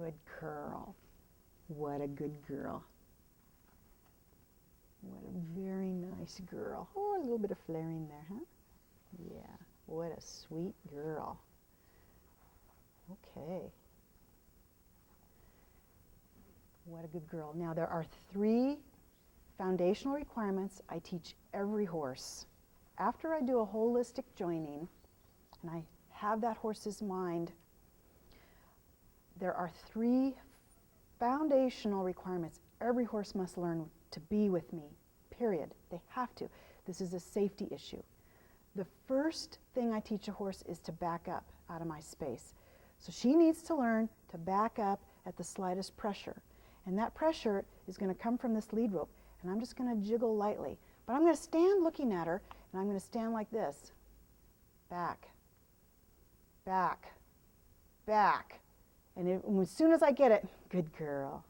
Good girl. What a good girl. What a very nice girl. Oh, a little bit of flaring there, huh? Yeah, what a sweet girl. Okay. What a good girl. Now there are 3 foundational requirements I teach every horse. After I do a holistic joining, and I have that horse's mind, there are 3 foundational requirements every horse must learn to be with me, period. They have to. This is a safety issue. The first thing I teach a horse is to back up out of my space. So she needs to learn to back up at the slightest pressure. And that pressure is going to come from this lead rope. And I'm just going to jiggle lightly. But I'm going to stand looking at her, and I'm going to stand like this. Back, back, back. And as soon as I get it, good girl.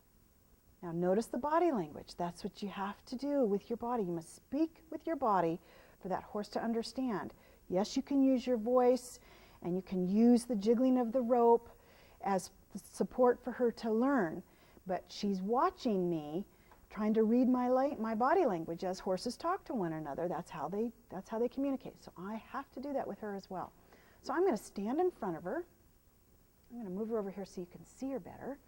Now notice the body language. That's what you have to do with your body. You must speak with your body for that horse to understand. Yes, you can use your voice, and you can use the jiggling of the rope as support for her to learn. But she's watching me, trying to read my body language as horses talk to one another. That's how they communicate. So I have to do that with her as well. So I'm going to stand in front of her. I'm going to move her over here so you can see her better.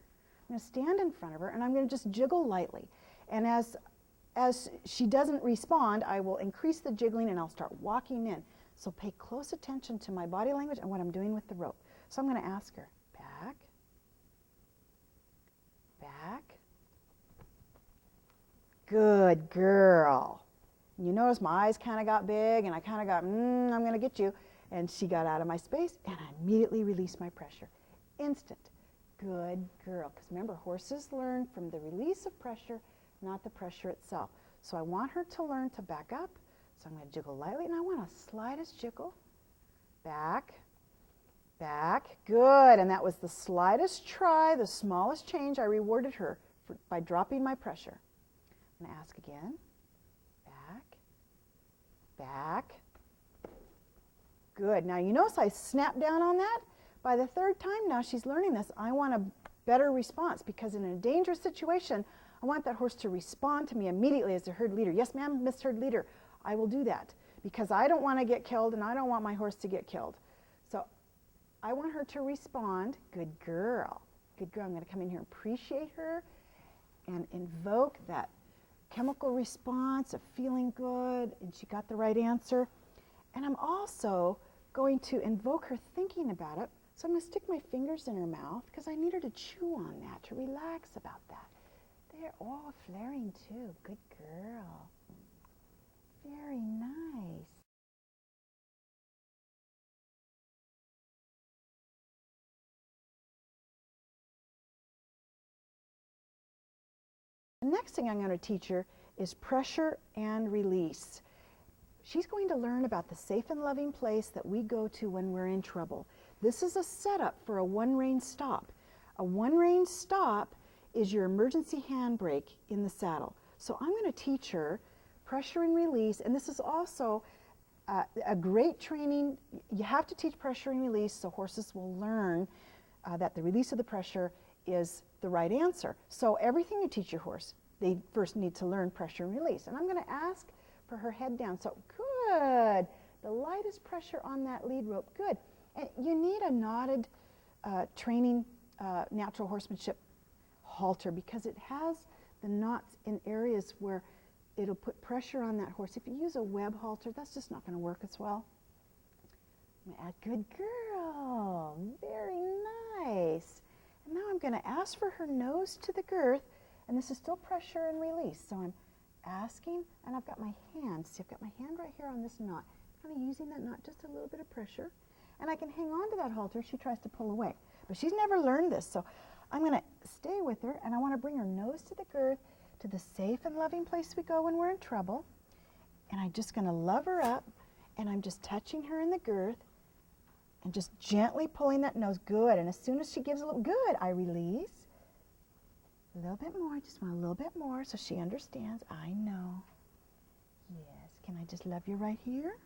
I'm going to stand in front of her, and I'm going to just jiggle lightly. And as she doesn't respond, I will increase the jiggling, and I'll start walking in. So pay close attention to my body language and what I'm doing with the rope. So I'm going to ask her, back, back. Good girl. You notice my eyes kind of got big, and I kind of got, I'm going to get you. And she got out of my space, and I immediately released my pressure. Instant. Good girl. Because remember, horses learn from the release of pressure, not the pressure itself. So I want her to learn to back up. So I'm going to jiggle lightly, and I want a slightest jiggle. Back, back. Good. And that was the slightest try, the smallest change. I rewarded her by dropping my pressure. I'm going to ask again. Back, back. Good. Now you notice I snapped down on that. By the 3rd time now she's learning this, I want a better response, because in a dangerous situation, I want that horse to respond to me immediately as a herd leader. Yes, ma'am, Miss Herd Leader, I will do that, because I don't want to get killed, and I don't want my horse to get killed. So I want her to respond. Good girl. Good girl. I'm going to come in here and appreciate her and invoke that chemical response of feeling good, and she got the right answer. And I'm also going to invoke her thinking about it. So I'm going to stick my fingers in her mouth, because I need her to chew on that, to relax about that. They're all flaring too. Good girl. Very nice. The next thing I'm going to teach her is pressure and release. She's going to learn about the safe and loving place that we go to when we're in trouble. This is a setup for a one-rein stop. A one-rein stop is your emergency handbrake in the saddle. So I'm going to teach her pressure and release, and this is also a great training. You have to teach pressure and release so horses will learn that the release of the pressure is the right answer. So everything you teach your horse, they first need to learn pressure and release. And I'm going to ask for her head down. So good. The lightest pressure on that lead rope. Good. And you need a knotted training natural horsemanship halter, because it has the knots in areas where it'll put pressure on that horse. If you use a web halter, that's just not going to work as well. I'm going to add, good girl. Very nice. And now I'm going to ask for her nose to the girth, and this is still pressure and release. So I'm asking, and I've got my hand. See, I've got my hand right here on this knot. Kind of using that knot, just a little bit of pressure. And I can hang on to that halter if she tries to pull away. But she's never learned this, so I'm going to stay with her, and I want to bring her nose to the girth, to the safe and loving place we go when we're in trouble. And I'm just going to love her up, and I'm just touching her in the girth, and just gently pulling that nose. Good. And as soon as she gives a little, good, I release. A little bit more, just want a little bit more so she understands. I know. Yes. Can I just love you right here?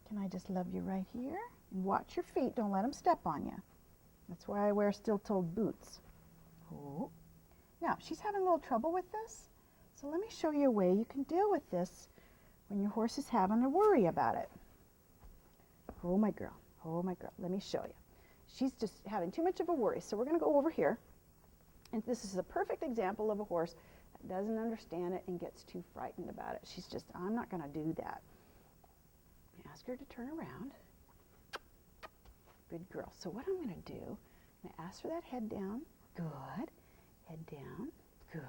Can I just love you right here? And watch your feet. Don't let them step on you. That's why I wear steel-toed boots. Oh. Now, she's having a little trouble with this, so let me show you a way you can deal with this when your horse is having a worry about it. Oh, my girl. Oh, my girl. Let me show you. She's just having too much of a worry, so we're going to go over here. And this is a perfect example of a horse that doesn't understand it and gets too frightened about it. She's just, I'm not going to do that. Ask her to turn around. Good girl. So what I'm going to do, I'm going to ask her that head down. Good. Head down. Good.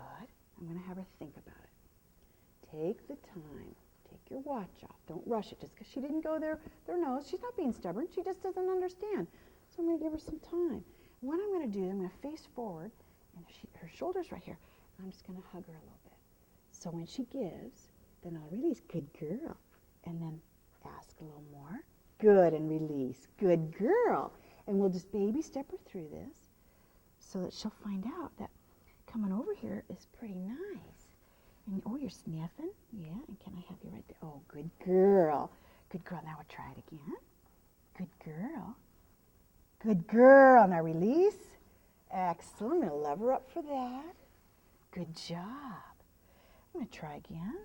I'm going to have her think about it. Take the time. Take your watch off. Don't rush it just because she didn't go there, their nose. She's not being stubborn. She just doesn't understand. So I'm going to give her some time. And what I'm going to do is I'm going to face forward, and her shoulder's right here. I'm just going to hug her a little bit. So when she gives, then I'll release. Good girl. And then ask a little more. Good, and release. Good girl. And we'll just baby step her through this so that she'll find out that coming over here is pretty nice. And oh, you're sniffing? Yeah, and can I have you right there? Oh, good girl. Good girl. Now we'll try it again. Good girl. Good girl. Now release. Excellent. I'm going to love her up for that. Good job. I'm going to try again.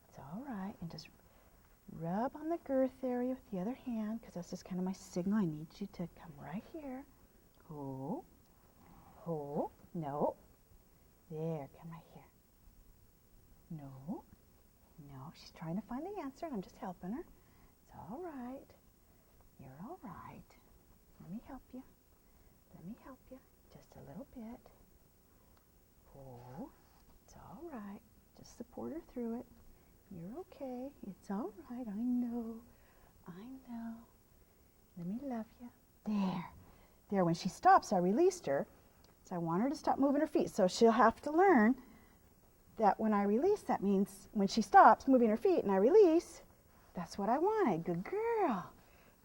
It's all right. And just rub on the girth area with the other hand, because that's just kind of my signal. I need you to come right here. Oh. Oh. No. There. Come right here. No. No. She's trying to find the answer, and I'm just helping her. It's all right. You're all right. Let me help you. Let me help you. Just a little bit. Oh. It's all right. Just support her through it. You're okay. It's all right. I know. I know. Let me love you. There. There. When she stops, I released her. So I want her to stop moving her feet. So she'll have to learn that when I release, that means when she stops moving her feet and I release, that's what I wanted. Good girl.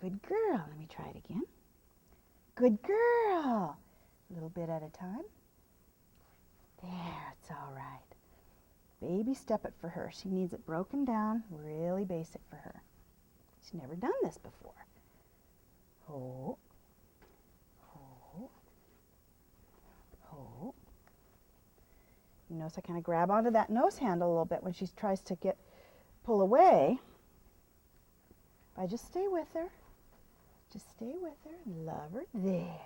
Good girl. Let me try it again. Good girl. A little bit at a time. There. It's all right. Baby step it for her. She needs it broken down, really basic for her. She's never done this before. Oh. Oh. Oh. You notice I kind of grab onto that nose handle a little bit when she tries to pull away. I just stay with her. Just stay with her and love her. There.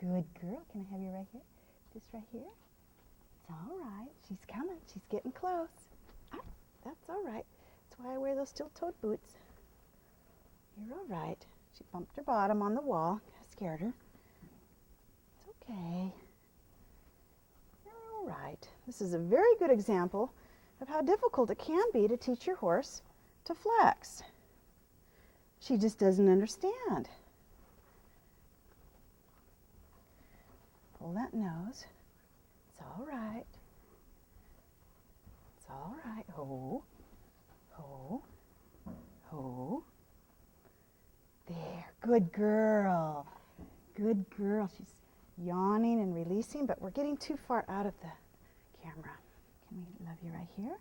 Good girl. Can I have you right here? Just right here? It's all right. She's coming. She's getting close. Ah, that's all right. That's why I wear those steel-toed boots. You're all right. She bumped her bottom on the wall. I scared her. It's okay. You're all right. This is a very good example of how difficult it can be to teach your horse to flex. She just doesn't understand. Pull that nose. It's all right. It's all right. Oh. Oh. Oh. There. Good girl. Good girl. She's yawning and releasing, but we're getting too far out of the camera. Can we love you right here?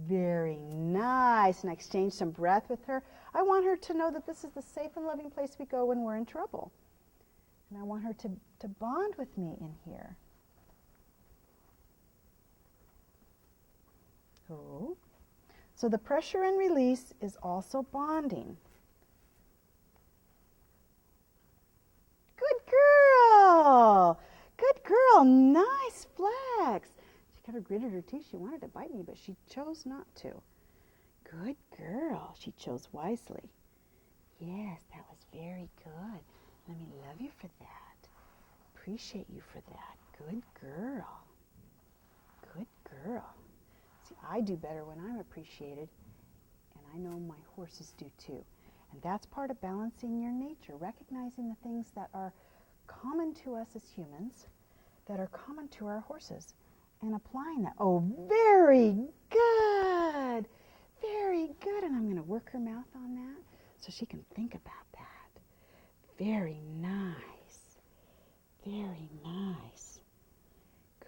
Very nice. And I exchange some breath with her. I want her to know that this is the safe and loving place we go when we're in trouble. And I want her to bond with me in here. Oh. So the pressure and release is also bonding. Good girl. Good girl. Nice flex. She kind of gritted her teeth. She wanted to bite me, but she chose not to. Good girl. She chose wisely. Yes, that was very good. Let me love you for that. Appreciate you for that. Good girl. Good girl. See, I do better when I'm appreciated, and I know my horses do too. And that's part of balancing your nature, recognizing the things that are common to us as humans, that are common to our horses, and applying that. Oh, very good. Very good. And I'm going to work her mouth on that so she can think about that. Very nice. Very nice.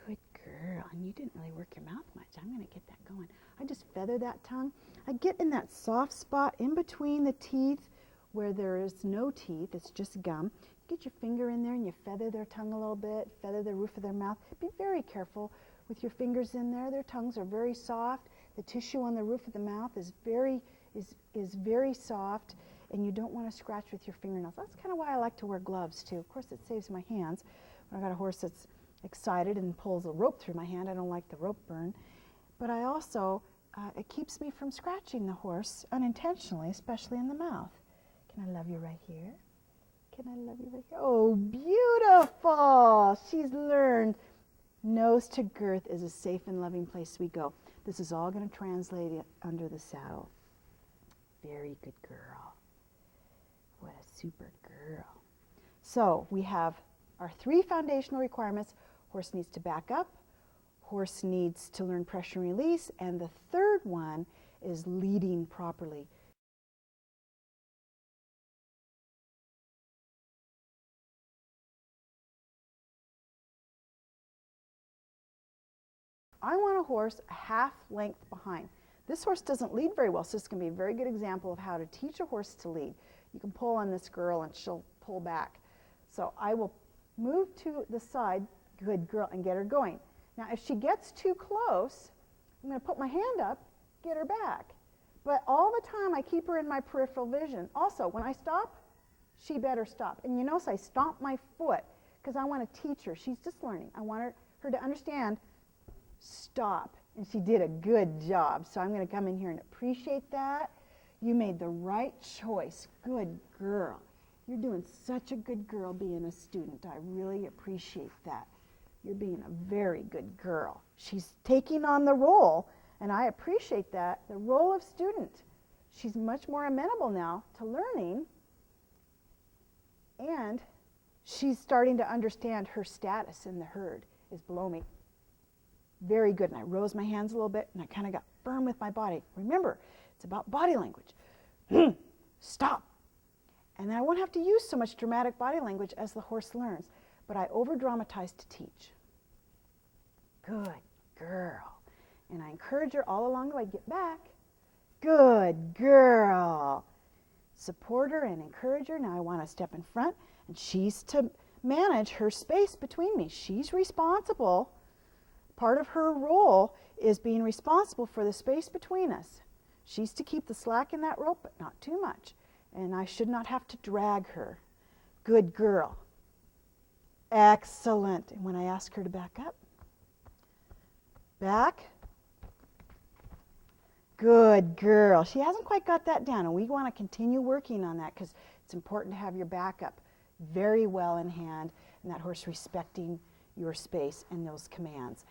Good girl. And you didn't really work your mouth much. I'm going to get that going. I just feather that tongue. I get in that soft spot in between the teeth where there is no teeth, it's just gum. Get your finger in there and you feather their tongue a little bit, feather the roof of their mouth. Be very careful with your fingers in there. Their tongues are very soft. The tissue on the roof of the mouth is very soft, and you don't want to scratch with your fingernails. That's kind of why I like to wear gloves too. Of course, it saves my hands. When I got a horse that's excited and pulls a rope through my hand, I don't like the rope burn. But I also, it keeps me from scratching the horse unintentionally, especially in the mouth. Can I love you right here? Can I love you right here? Oh, beautiful! She's learned nose to girth is a safe and loving place we go. This is all going to translate it under the saddle. Very good girl. What a super girl. So we have our 3 foundational requirements. Horse needs to back up. Horse needs to learn pressure and release. And the third one is leading properly. I want a horse a half length behind. This horse doesn't lead very well, so this is going to be a very good example of how to teach a horse to lead. You can pull on this girl and she'll pull back. So I will move to the side, good girl, and get her going. Now if she gets too close, I'm going to put my hand up, get her back. But all the time I keep her in my peripheral vision. Also, when I stop, she better stop. And you notice I stomp my foot because I want to teach her. She's just learning. I want her to understand, stop. And she did a good job. So I'm going to come in here and appreciate that. You made the right choice. Good girl. You're doing such a good girl being a student. I really appreciate that. You're being a very good girl. She's taking on the role, and I appreciate that, the role of student. She's much more amenable now to learning, and she's starting to understand her status in the herd is below me. Very good. And I rose my hands a little bit, and I kind of got firm with my body. Remember, it's about body language. Stop. And then I won't have to use so much dramatic body language as the horse learns. But I over-dramatize to teach. Good girl. And I encourage her all along the way, get back. Good girl. Support her and encourage her. Now I want to step in front, and she's to manage her space between me. She's responsible. Part of her role is being responsible for the space between us. She's to keep the slack in that rope, but not too much. And I should not have to drag her. Good girl. Excellent. And when I ask her to back up, back. Good girl. She hasn't quite got that down, and we want to continue working on that because it's important to have your backup very well in hand and that horse respecting your space and those commands.